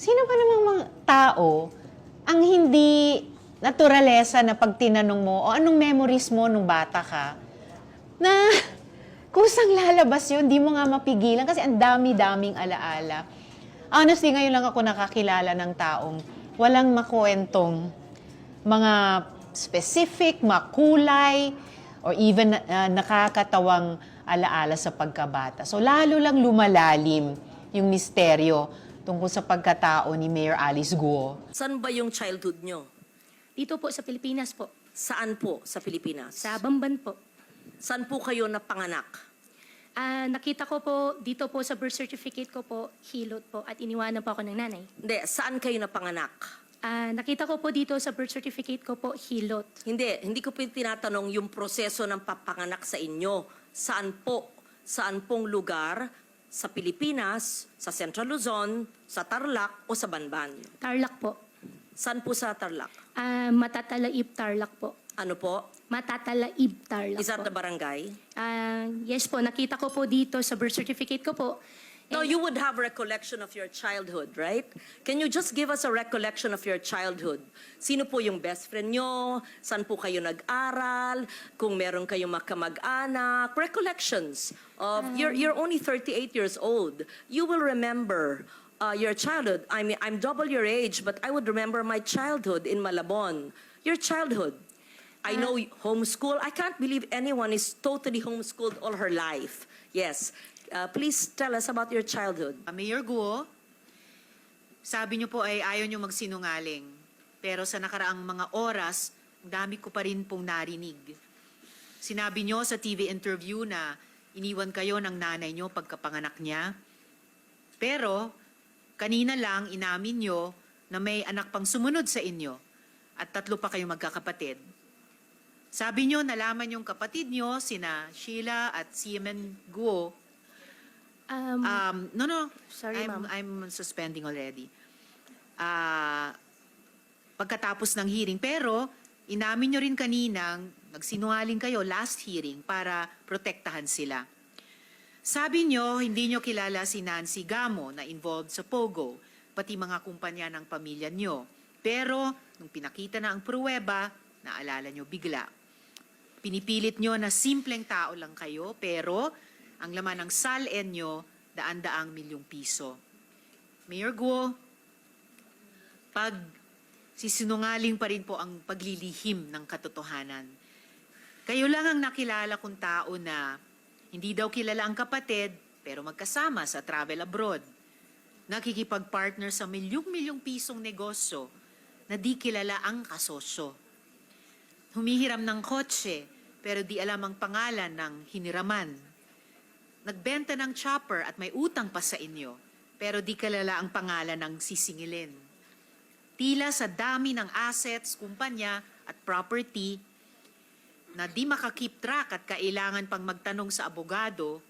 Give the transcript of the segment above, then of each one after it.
Sino ba namang mga tao ang hindi naturalesa na pag tinanong mo o anong memories mo nung bata ka na kusang lalabas yun, di mo nga mapigilan kasi ang dami-daming alaala. Honestly, ngayon lang ako nakakilala ng taong walang makuwentong mga specific, makulay, or even nakakatawang alaala sa pagkabata. So lalo lang lumalalim yung misteryo tungkol sa pagkatao ni Mayor Alice Guo. Saan ba yung childhood nyo? Dito po sa Pilipinas po. Saan po sa Pilipinas? Sa Bamban po. Saan po kayo napanganak? Nakita ko po dito po sa birth certificate ko po, Hilot po, at iniwanan po ako ng nanay. Hindi, saan kayo napanganak? Nakita ko po dito sa birth certificate ko po, Hilot. Hindi ko po tinatanong yung proseso ng papanganak sa inyo. Saan po? Saan pong lugar sa Pilipinas, sa Central Luzon, sa Tarlac o sa Banban? Tarlac po. Saan po sa Tarlac? Matatalaib Tarlac po. Ano po? Matatalaib Tarlac Is that po. the barangay? Yes po, nakita ko po dito sa birth certificate ko po. No, you would have recollection of your childhood, right? Can you just give us a recollection of your childhood? Sino po yung best friend nyo? Saan po kayo nag-aral? Kung meron kayong makamag-anak? Recollections of, you're only 38 years old. You will remember your childhood. I mean, I'm double your age, but I would remember my childhood in Malabon. Your childhood. I know homeschool. I can't believe anyone is totally homeschooled all her life. Yes. Please tell us about your childhood. Mayor Guo, sabi niyo po ay ayaw niyo magsinungaling. Pero sa nakaraang mga oras, ang dami ko pa rin pong narinig. Sinabi niyo sa TV interview na iniwan kayo ng nanay niyo pagkapanganak niya. Pero kanina lang inamin niyo na may anak pang sumunod sa inyo at 3 pa kayong magkakapatid. Sabi niyo nalaman yung kapatid niyo, sina Sheila at Siemen Guo. No. Sorry, ma'am. I'm suspending already. Pagkatapos ng hearing. Pero, inamin nyo rin kaninang nagsinungaling kayo last hearing para protektahan sila. Sabi nyo, hindi nyo kilala si Nancy Gamo na involved sa Pogo, pati mga kumpanya ng pamilya nyo. Pero, nung pinakita na ang pruweba, naalala nyo bigla. Pinipilit nyo na simpleng tao lang kayo, pero ang laman ng SALN nyo, daan-daang milyong piso. Mayor Guo, pag sisinungaling pa rin po ang paglilihim ng katotohanan. Kayo lang ang nakilala kong tao na hindi daw kilala ang kapatid, pero magkasama sa travel abroad. Nakikipag-partner sa milyong-milyong pisong negosyo na di kilala ang kasosyo. Humihiram ng kotse, pero di alam ang pangalan ng hiniraman. Nagbenta ng chopper at may utang pa sa inyo, pero di kilala ang pangalan ng sisingilin. Tila sa dami ng assets, kumpanya at property na di makakip track at kailangan pang magtanong sa abogado,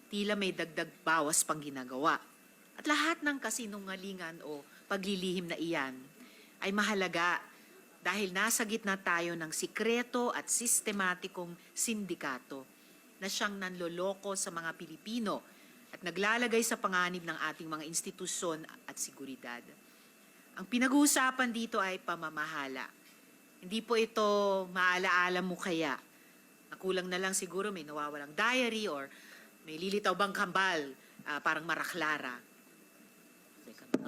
tila may dagdag bawas pang ginagawa. At lahat ng kasinungalingan o paglilihim na iyan ay mahalaga dahil nasa gitna tayo ng sikreto at sistematikong sindikato na siyang nanloloko sa mga Pilipino at naglalagay sa panganib ng ating mga institusyon at seguridad. Ang pinag-uusapan dito ay pamamahala. Hindi po ito maalaala mo kaya. Nakulang na lang siguro may nawawalang diary or may lilitaw bang kambal, parang Maraklara.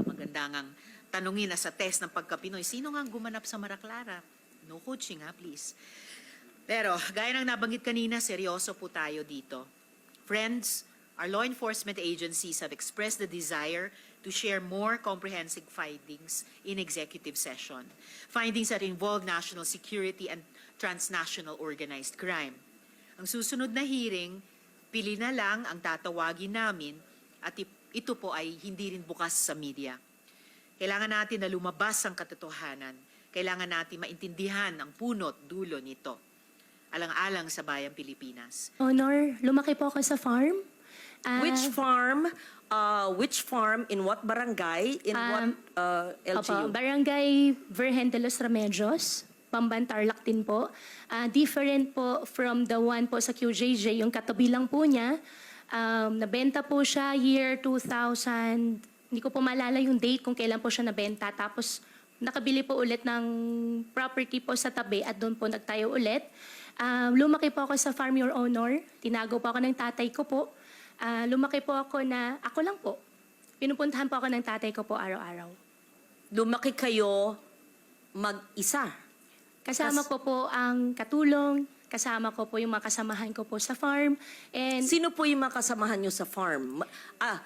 Maganda ngang tanungin na sa test ng pagka-Pinoy, sino nga gumanap sa Maraklara? No coaching ha, please. Pero, gaya ng nabanggit kanina, seryoso po tayo dito. Friends, our law enforcement agencies have expressed the desire to share more comprehensive findings in executive session. Findings that involve national security and transnational organized crime. Ang susunod na hearing, pili na lang ang tatawagin namin at ito po ay hindi rin bukas sa media. Kailangan natin na lumabas ang katotohanan. Kailangan natin maintindihan ang punot dulo nito. Alang-alang sa bayang Pilipinas. Honor, lumaki po ako sa farm. Which farm? Which farm? In what barangay? In what LGU? Barangay Virgen de los Remedios, Bamban Tarlac din po. Different po from the one po sa QJJ, yung katabi lang po niya. Nabenta po siya year 2000, hindi ko po maalala yung date kung kailan po siya nabenta. Tapos nakabili po ulit ng property po sa tabi at doon po nagtayo ulit. Lumaki po ako sa farm, Your Honor. Tinago po ako ng tatay ko po. Lumaki po ako na, ako lang po. Pinupuntahan po ako ng tatay ko po araw-araw. Lumaki kayo mag-isa. Kasama ko po ang katulong, kasama ko po yung mga kasamahan ko po sa farm. And Sino po yung mga kasamahan nyo sa farm?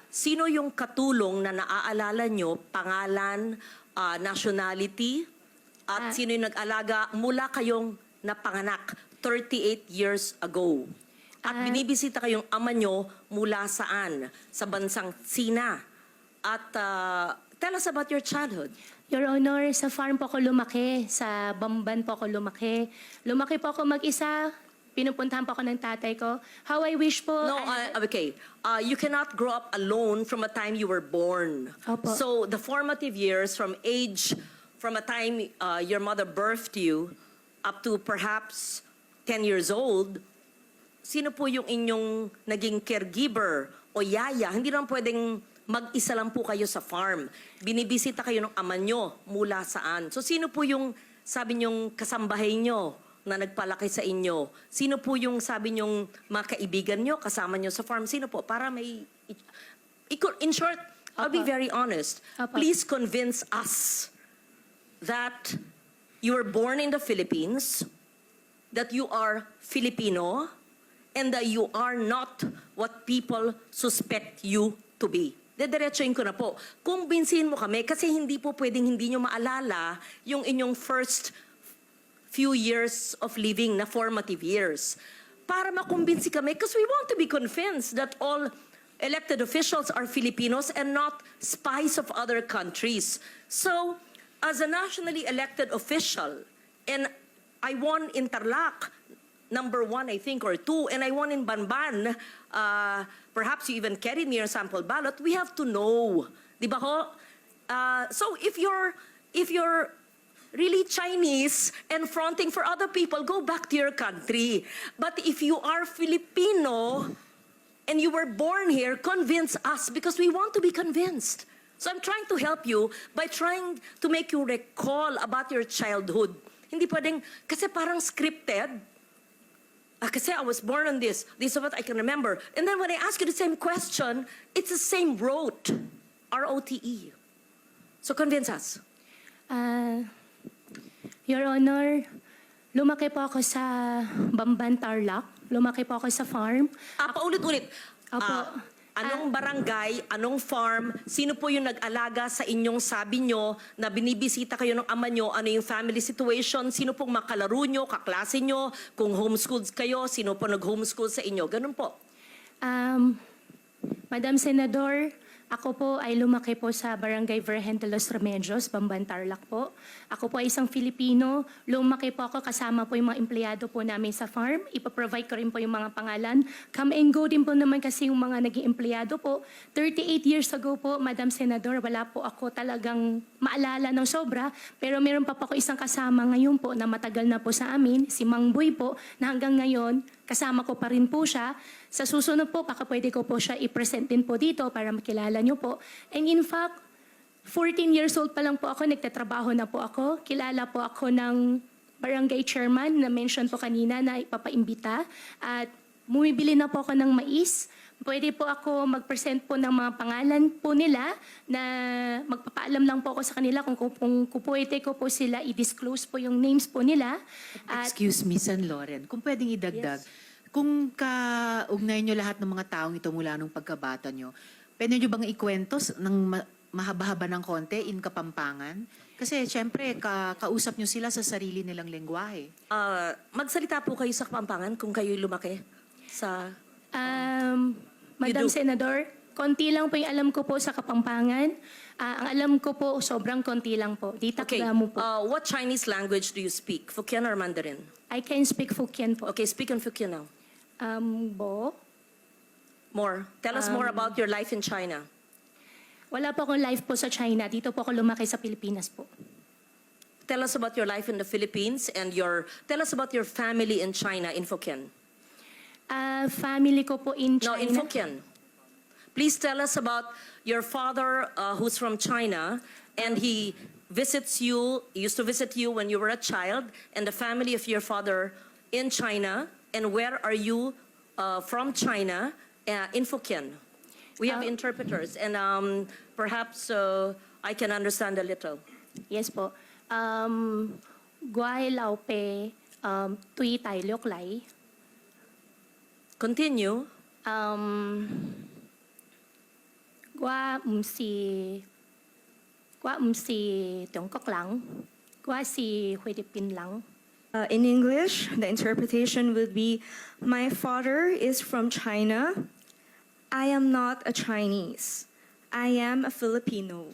Sino yung katulong na naaalala nyo, pangalan, nationality, at sino yung nag-alaga mula kayong napanganak 38 years ago? At binibisita kayong ama nyo mula saan? Sa bansang Sina. At tell us about your childhood. Your Honor, sa farm po ako lumaki, sa Bamban po ako lumaki. Lumaki po ako mag-isa, pinupuntahan po ako ng tatay ko. How I wish po... No, okay. You cannot grow up alone from a time you were born. Opo. So the formative years from a time your mother birthed you up to perhaps 10 years old, sino po yung inyong naging caregiver o yaya? Hindi naman pwedeng mag-isa lang po kayo sa farm. Binibisita kayo ng ama nyo mula saan. So sino po yung sabi nyong kasambahay nyo na nagpalaki sa inyo? Sino po yung sabi nyong mga kaibigan nyo, kasama nyo sa farm? Sino po? Para may... In short, I'll be Opo. very honest. Opo. Please convince us that you were born in the Philippines, that you are Filipino, and that you are not what people suspect you to be. Dediretsuin ko na po. Kumbinsihin mo kami kasi hindi po pwedeng hindi nyo maalala yung inyong first few years of living na formative years. Para makumbinsi kami because we want to be convinced that all elected officials are Filipinos and not spies of other countries. So, as a nationally elected official, and I won in Tarlac, number 1, I think, or 2, and I won in Banban, perhaps you even carried me your sample ballot, we have to know. Di ba ho? So if you're really Chinese and fronting for other people, go back to your country. But if you are Filipino and you were born here, convince us because we want to be convinced. So I'm trying to help you by trying to make you recall about your childhood. Hindi pwedeng, kasi parang scripted. Kasi I was born on this. This is what I can remember. And then when I ask you the same question, it's the same rote. R-O-T-E. So convince us. Your Honor, lumaki po ako sa Bamban, Tarlac. Lumaki po ako sa farm. Paulit-ulit. Opo. Anong barangay, anong farm, sino po yung nag-alaga sa inyong sabi nyo na binibisita kayo ng ama nyo, ano yung family situation, sino pong makalaro nyo, kaklase nyo, kung homeschooled kayo, sino po nag-homeschool sa inyo, ganun po. Madam Senador, ako po ay lumaki po sa Barangay Virgen de los Remedios, Bamban, Tarlac po. Ako po ay isang Filipino. Lumaki po ako kasama po yung mga empleyado po namin sa farm. Ipaprovide ko rin po yung mga pangalan. Come and go din po naman kasi yung mga naging empleyado po. 38 years ago po, Madam Senador, wala po ako talagang maalala ng sobra. Pero meron pa po ako isang kasama ngayon po na matagal na po sa amin, si Mang Boy po, na hanggang ngayon, kasama ko pa rin po siya. Sa susunod po, baka pwede ko po siya i-present din po dito para makilala niyo po. And in fact, 14 years old pa lang po ako, nagtatrabaho na po ako. Kilala po ako ng barangay chairman na mention po kanina na ipapaimbita. At bumibili na po ako ng mais. Pwede po ako mag-present po ng mga pangalan po nila na magpapaalam lang po ako sa kanila kung pwede ko po sila i-disclose po yung names po nila. At Excuse me, San Loren, kung pwedeng idagdag, kung kaugnay nyo lahat ng mga taong ito mula nung pagkabata nyo, pwede nyo bang ikwento ng mahaba-haba ng konti in Kapampangan? Kasi syempre, kausap nyo sila sa sarili nilang lengguwahe. Magsalita po kayo sa Kapampangan kung kayo lumaki sa... Madam do. Senador, konti lang po yung alam ko po sa Kapampangan. Ang alam ko po, sobrang konti lang po. Di Okay, takda mo po. what Chinese language do you speak? Hokkien or Mandarin? I can speak Hokkien po. Okay, speak in Hokkien now. Bo? More. Tell us more about your life in China. Wala po akong life po sa China. Dito po ako lumaki sa Pilipinas po. Tell us about your life in the Philippines and tell us about your family in China in Hokkien. Family ko po in No, China. in Hokkien. Please tell us about your father who's from China, and he visits you, used to visit you when you were a child, and the family of your father in China, and where are you from China in Fukien? We have interpreters, and perhaps I can understand a little. Yes po. Guay lao pe tui tai liok lai. Continue. Qua si Trung Quốc lắng. Qua si Philippines lắng. In English, the interpretation would be, my father is from China. I am not a Chinese. I am a Filipino.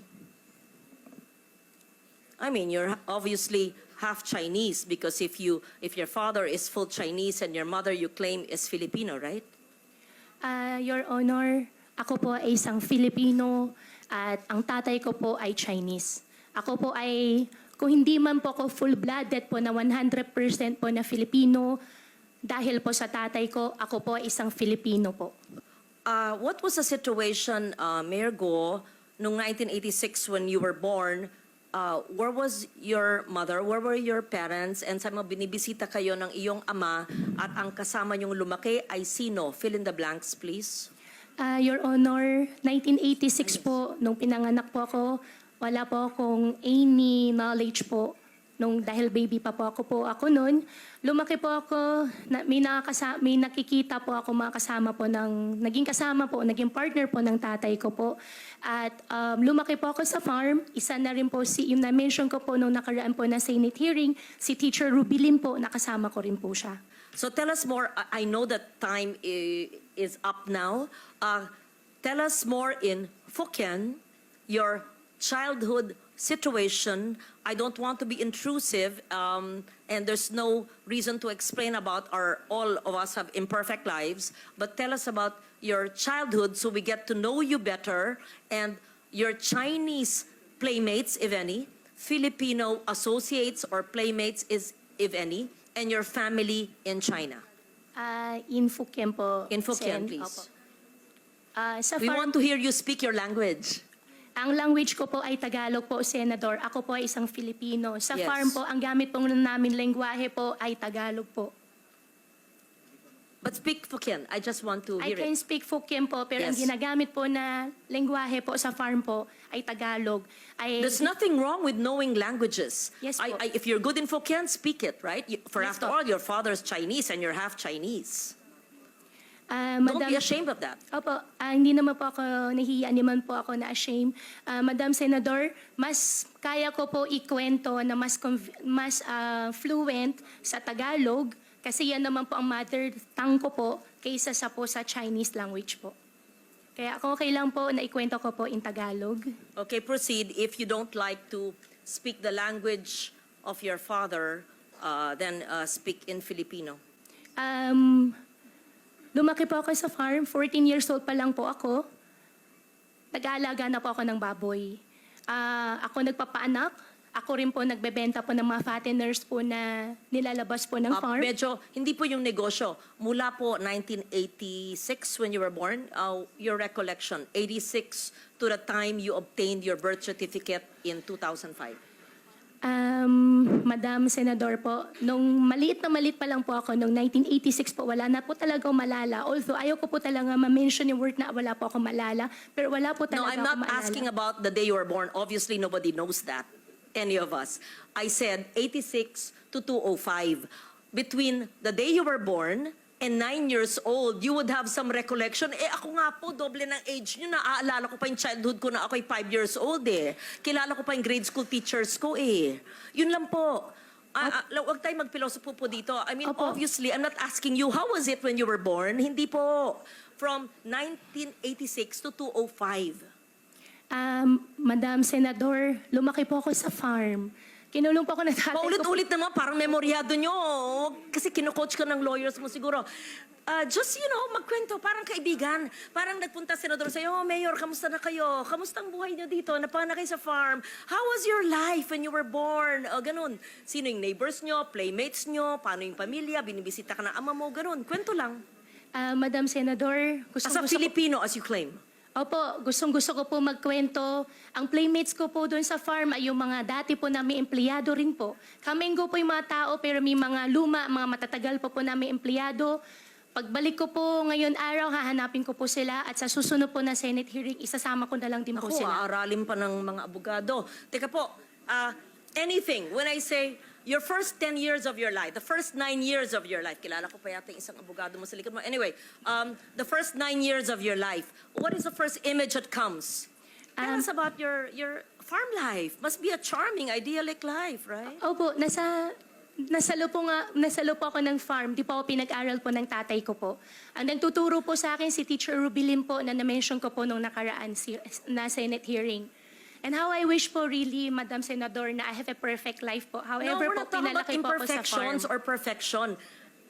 I mean, you're obviously half Chinese because if your father is full Chinese and your mother you claim is Filipino, right? Your Honor, ako po ay isang Filipino at ang tatay ko po ay Chinese. Ako po ay, kung hindi man po ako full-blooded po na 100% po na Filipino, dahil po sa tatay ko, ako po ay isang Filipino po. What was the situation, Mayor Go, noong 1986 when you were born? Where was your mother? Where were your parents? And sa mga binibisita kayo ng iyong ama at ang kasama niyong lumaki ay sino? Fill in the blanks, please. Your Honor, 1986 po, nung pinanganak po ako, wala po akong any knowledge po. Dahil baby pa po ako noon, lumaki po ako, may nakikita po ako mga kasama po naging kasama po, naging partner po ng tatay ko po. At lumaki po ako sa farm, isa na rin po yung na-mention ko po nung nakaraan po na Senate hearing, si Teacher Rubilin po, nakasama ko rin po siya. So tell us more. I know that time is up now. Tell us more in Fukien, your childhood situation. I don't want to be intrusive, and there's no reason to explain about all of us have imperfect lives, but tell us about your childhood so we get to know you better, and your Chinese playmates, if any, Filipino associates or playmates, if any, and your family in China. In Fukien po. In Fukien, Sen. please. Opo. Sa We farm, want to hear you speak your language. ang language ko po ay Tagalog po, Senador. Ako po ay isang Filipino. Sa Yes. farm po, ang gamit po namin lengguwahe po ay Tagalog po. But speak Fukien. I just want to I hear can it. speak Fukien po, pero ang Yes. ginagamit po na lengguwahe po sa farm po ay Tagalog. There's nothing wrong with knowing languages. Yes po. If you're good in Fukien, speak it, right? For Yes after po. all, your father's Chinese and you're half Chinese. Don't Madam, be ashamed of that. Opo, hindi naman po ako nahihiya, hindi man po ako na-ashamed. Madam Senador, mas kaya ko po ikwento na mas fluent sa Tagalog kasi yan naman po ang mother tongue ko po kaysa sa po sa Chinese language po. Kaya ako okay lang po na ikwento ko po in Tagalog. Okay, proceed. If you don't like to speak the language of your father, then speak in Filipino. Lumaki po ako sa farm, 14 years old pa lang po ako. Nag-aalaga na po ako ng baboy. Ako nagpapaanak. Ako rin po nagbebenta po ng mga fatteners po na nilalabas po ng farm. Medyo, hindi po yung negosyo. Mula po 1986 when you were born, your recollection, 86 to the time you obtained your birth certificate in 2005. Madam Senador po, nung maliit pa lang po ako, nung 1986 po, wala na po talaga akong malala. Although ayaw ko po talaga ma-mention yung word na wala po akong malala, pero wala po No, talaga I'm akong not maalala. asking about the day you were born. Obviously, nobody knows that, any of us. I said 86 to 205. Between the day you were born and 9 years old, you would have some recollection. Ako nga po, doble ng age nyo. Naaalala ko pa yung childhood ko na ako'y 5 years old eh. Kilala ko pa yung grade school teachers ko eh. Yun lang po. Huwag tayo magpilosopo po dito. I mean, Opo. obviously, I'm not asking you, how was it when you were born? Hindi po. From 1986 to 205. Madam Senador, lumaki po ako sa farm. Kinulong po ako ng tatay ko. Paulit-ulit naman, parang memoryado nyo. Kasi kino-coach ka ng lawyers mo siguro. Just, magkwento, parang kaibigan. Parang nagpunta senador sa'yo, oh, Mayor, kamusta na kayo? Kamusta ang buhay nyo dito? Napana kayo sa farm? How was your life when you were born? Ganun. Sino yung neighbors nyo, playmates nyo, paano yung pamilya, binibisita ka ng ama mo, ganun. Kwento lang. Madam Senador, As a Filipino, as you claim. Opo, gustong-gusto ko po magkwento. Ang playmates ko po doon sa farm ay yung mga dati po namin empleyado rin po. Kamenggo po yung mga tao pero may mga luma, mga matatagal po namin empleyado. Pagbalik ko po ngayon araw, hahanapin ko po sila at sa susunod po na Senate hearing, isasama ko na lang din po Ako, sila. aaralin pa ng mga abogado. Teka po, anything, when I say your first 10 years of your life, the first 9 years of your life, kilala ko pa yata yung isang abogado mo sa likod mo. Anyway, the first 9 years of your life, what is the first image that comes? Tell us about your farm life. Must be a charming, idyllic life, right? Opo, nasalo po ako ng farm. Di po ako pinag-aral po ng tatay ko po. Ang nagtuturo po sa akin si Teacher Rubilin po na na-mention ko po nung nakaraan na Senate hearing. And how I wish po really, Madam Senador, na I have a perfect life po. No, However we're po, not talking about pinalaki po ako sa farm. imperfections or perfection.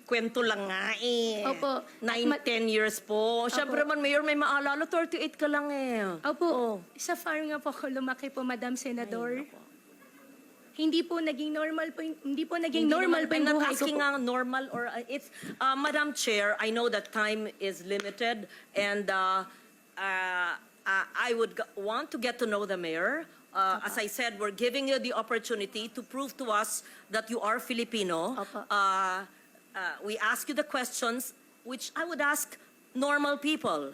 Kwento lang nga eh. Opo. 9-10 years po. Siyempre man, Mayor, may maalala, 38 ka lang eh. Opo, sa farm nga po ako lumaki po, Madam Senador. Hindi po naging normal po, hindi po naging normal po I'm yung not buhay ko asking po. nga normal or it's Madam Chair, I know that time is limited and I would want to get to know the mayor. As I said, we're giving you the opportunity to prove to us that you are Filipino. Opo. We ask you the questions which I would ask normal people.